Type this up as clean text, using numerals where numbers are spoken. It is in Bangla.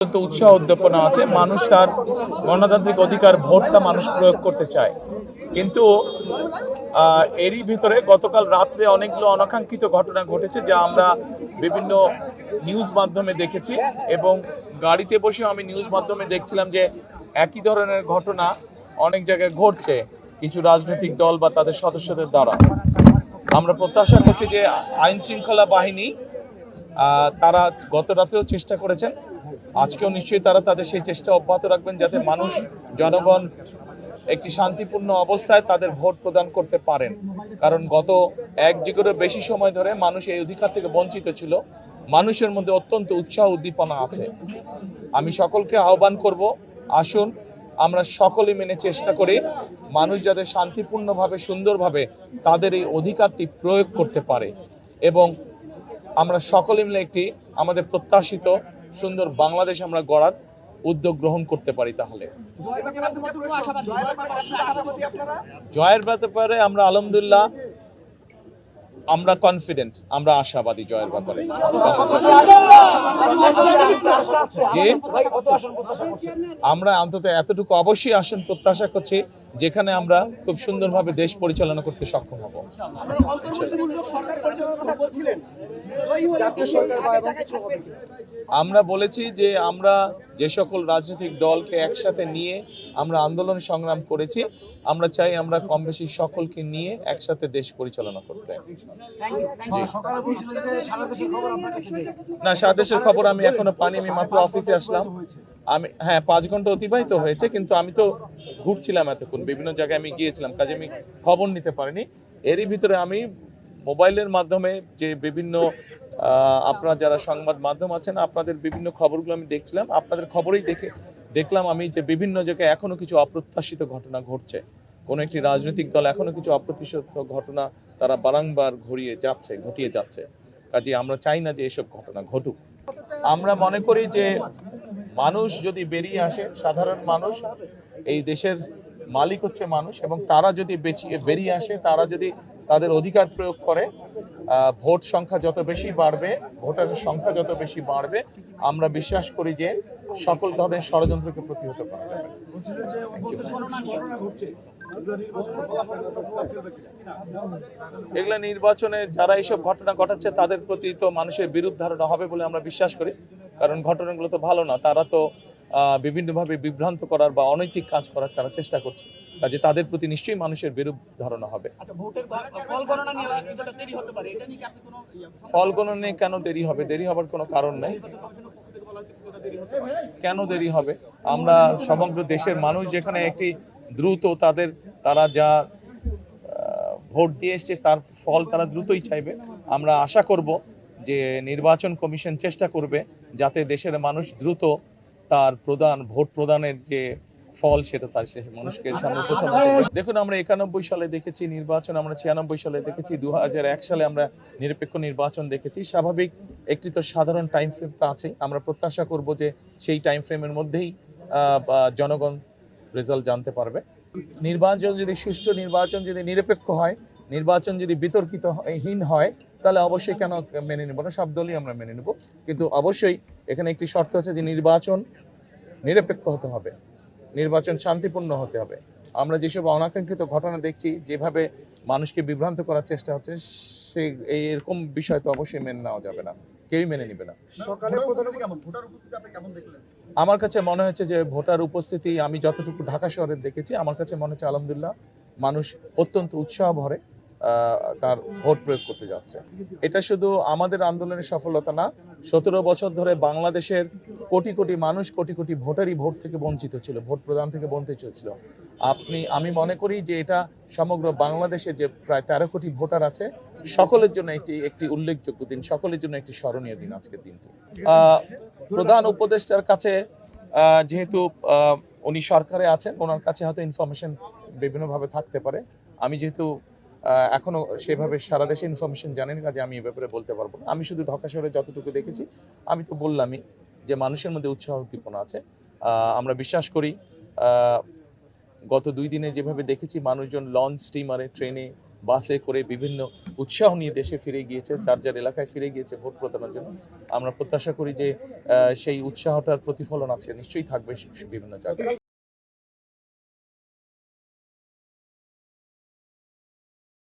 তো উৎসাহ উদ্দীপনা আছে। মানুষ তার গণতান্ত্রিক অধিকার ভোটটা মানুষ প্রয়োগ করতে চায়, কিন্তু এরই ভিতরে গতকাল রাত্রে অনেকগুলো অনাকাঙ্ক্ষিত ঘটনা ঘটেছে যা আমরা বিভিন্ন নিউজ মাধ্যমে দেখেছি, এবং গাড়িতে বসে আমি নিউজ মাধ্যমে দেখছিলাম যে একই ধরনের ঘটনা অনেক জায়গায় ঘটছে কিছু রাজনৈতিক দল বা তাদের সদস্যদের দ্বারা। আমরা প্রত্যাশা করছি যে আইন শৃঙ্খলা বাহিনী তারা গত রাত্রেও চেষ্টা করেছেন, আজকেও নিশ্চয়ই তারা তাদের সেই চেষ্টা অব্যাহত রাখবেন যাতে মানুষ জনগণ একটি শান্তিপূর্ণ অবস্থায় তাদের ভোট প্রদান করতে পারেন। কারণ গত এক যুগেরও বেশি সময় ধরে মানুষ এই অধিকার থেকে বঞ্চিত ছিল। মানুষের মধ্যে অত্যন্ত উৎসাহ উদ্দীপনা আছে। আমি সকলকে আহ্বান করব, আসুন আমরা সকলে মেনে চেষ্টা করি মানুষ যাতে শান্তিপূর্ণভাবে সুন্দরভাবে তাদের এই অধিকারটি প্রয়োগ করতে পারে, এবং আমরা সকলে মিলে একটি আমাদের প্রত্যাশিত সুন্দর বাংলাদেশ আমরা গড়ার উদ্যোগ গ্রহণ করতে পারি। তাহলে জয়ের ব্যাপারে আমরা আলহামদুলিল্লাহ আমরা কনফিডেন্ট, আমরা আশাবাদী জয়ের ব্যাপারে। আমরা অন্তত এতটুকু অবশ্যই আসন প্রত্যাশা করছি যেখানে আমরা খুব সুন্দরভাবে দেশ পরিচালনা করতে সক্ষম হব। আমরা বলেছি যে আমরা যে সকল রাজনৈতিক দলকে একসাথে নিয়ে আমরা আন্দোলন সংগ্রাম করেছি, আমরা চাই আমরা কম বেশি সকলকে নিয়ে একসাথে দেশ পরিচালনা করতে। না, সারা দেশের খবর আমি এখনো পাইনি, আমি মাত্র অফিসে আসলাম। আমি 5 ঘন্টা অতিবাহিত হয়েছে, কিন্তু আমি তো ঘুরছিলাম এতক্ষণ, বিভিন্ন জায়গায় আমি গিয়েছিলাম, কাজে আমি খবর নিতে পারিনি। এরই ভিতরে আমি মোবাইলের মাধ্যমে যে বিভিন্ন আপনারা যারা সংবাদ মাধ্যম আছেন আপনাদের বিভিন্ন খবরগুলো আমি দেখছিলাম, আপনাদের খবরেই দেখলাম আমি যে বিভিন্ন জায়গায় এখনো কিছু অপ্রত্যাশিত ঘটনা ঘটছে। কোনো একটি রাজনৈতিক দল এখনো কিছু অপ্রত্যাশিত ঘটনা তারা বারংবার ঘটিয়ে যাচ্ছে। কাজে আমরা চাই না যে এসব ঘটনা ঘটুক। আমরা মনে করি যে মানুষ যদি বেরিয়ে আসে, সাধারণ মানুষ, এই দেশের মালিক হচ্ছে মানুষ, এবং তারা যদি বেরিয়ে আসে, তারা যদি তাদের অধিকার প্রয়োগ করে, ভোট সংখ্যা যত বেশি বাড়বে, ভোটারের সংখ্যা যত বেশি বাড়বে, আমরা বিশ্বাস করি যে সকল ধরনের ষড়যন্ত্রকে প্রতিহত করা যাবে। এগুলা নির্বাচনে যারা এইসব ঘটনা ঘটাচ্ছে তাদের প্রতি তো মানুষের বিরূপ ধারণা হবে বলে আমরা বিশ্বাস করি, কারণ ঘটনাগুলো তো ভালো না। তারা তো বিভিন্নভাবে বিভ্রান্ত করার বা অনৈতিক কাজ করার তারা চেষ্টা করছে, কাজে তাদের প্রতি নিশ্চয়ই মানুষের বিরূপ ধারণা হবে। ফল গণনা নিয়ে কেন দেরি হবে? দেরি হবার কোনো কারণ নেই। কেন দেরি হবে? আমরা সমগ্র দেশের মানুষ যেখানে একটি দ্রুত তারা যা ভোট দিয়ে এসছে তার ফল তারা দ্রুতই চাইবে। আমরা আশা করব যে নির্বাচন কমিশন চেষ্টা করবে যাতে দেশের মানুষ দ্রুত তার ভোট প্রদানের যে ফল সেটা তার মানুষকে সামনে উপস্থাপন করবে। দেখুন, আমরা 91 সালে দেখেছি নির্বাচন, আমরা 96 সালে দেখেছি, 2001 সালে আমরা নিরপেক্ষ নির্বাচন দেখেছি। স্বাভাবিক একটি তো সাধারণ টাইম ফ্রেম তো আছে। আমরা প্রত্যাশা করব যে সেই টাইম ফ্রেমের মধ্যেই জনগণ রেজাল্ট জানতে পারবে। নির্বাচন যদি সুষ্ঠু, নির্বাচন যদি নিরপেক্ষ হয়, নির্বাচন যদি বিতর্কিতহীন হয়, তাহলে অবশ্যই কেন মেনে নেব না, সব দলই আমরা মেনে নেব। কিন্তু অবশ্যই এখানে একটি শর্ত আছে যে নির্বাচন নিরপেক্ষ হতে হবে, নির্বাচন শান্তিপূর্ণ হতে হবে। আমরা যেসব অনাকাঙ্ক্ষিত ঘটনা দেখছি, যেভাবে মানুষকে বিভ্রান্ত করার চেষ্টা হচ্ছে, এরকম বিষয় তো অবশ্যই মেনে নেওয়া যাবে না, কেউই মেনে নেবে না। আমার কাছে মনে হচ্ছে যে ভোটার উপস্থিতি আমি যতটুকু ঢাকা শহরে দেখেছি, আমার কাছে মনে হচ্ছে আলহামদুলিল্লাহ মানুষ অত্যন্ত উৎসাহ ভরে তার ভোট প্রয়োগ করতে যাচ্ছে। এটা শুধু আমাদের আন্দোলনের সফলতা না, 17 বছর ধরে বাংলাদেশের কোটি কোটি মানুষ, কোটি কোটি ভোটারই ভোট থেকে বঞ্চিত ছিল, ভোট প্রদান থেকে বঞ্চিত ছিল। আমি মনে করি যে এটা সমগ্র বাংলাদেশে যে প্রায় 13 কোটি ভোটার আছে, সকলের জন্য একটি উল্লেখযোগ্য দিন, সকলের জন্য একটি স্মরণীয় দিন আজকের দিনটি। প্রধান উপদেষ্টার কাছে যেহেতু উনি সরকারে আছেন, ওনার কাছে হয়তো ইনফরমেশন বিভিন্নভাবে থাকতে পারে। আমি যেহেতু এখনো সেভাবে সারা দেশে ইনফরমেশন জানেন, কাজে আমি এ ব্যাপারে বলতে পারবো না। আমি শুধু ঢাকা শহরে যতটুকু দেখেছি, আমি তো বললামই যে মানুষের মধ্যে উৎসাহ উদ্দীপনা আছে। আমরা বিশ্বাস করি গত 2 দিনে যেভাবে দেখেছি মানুষজন লঞ্চ, স্টিমারে, ট্রেনে বাসে করে বিভিন্ন উৎসাহ নিয়ে দেশে ফিরে গিয়েছে, যার যার এলাকায় ফিরে গিয়েছে ভোট প্রদানের জন্য। আমরা প্রত্যাশা করি যে সেই উৎসাহটার প্রতিফলন আছে নিশ্চয়ই থাকবে বিভিন্ন জায়গায়।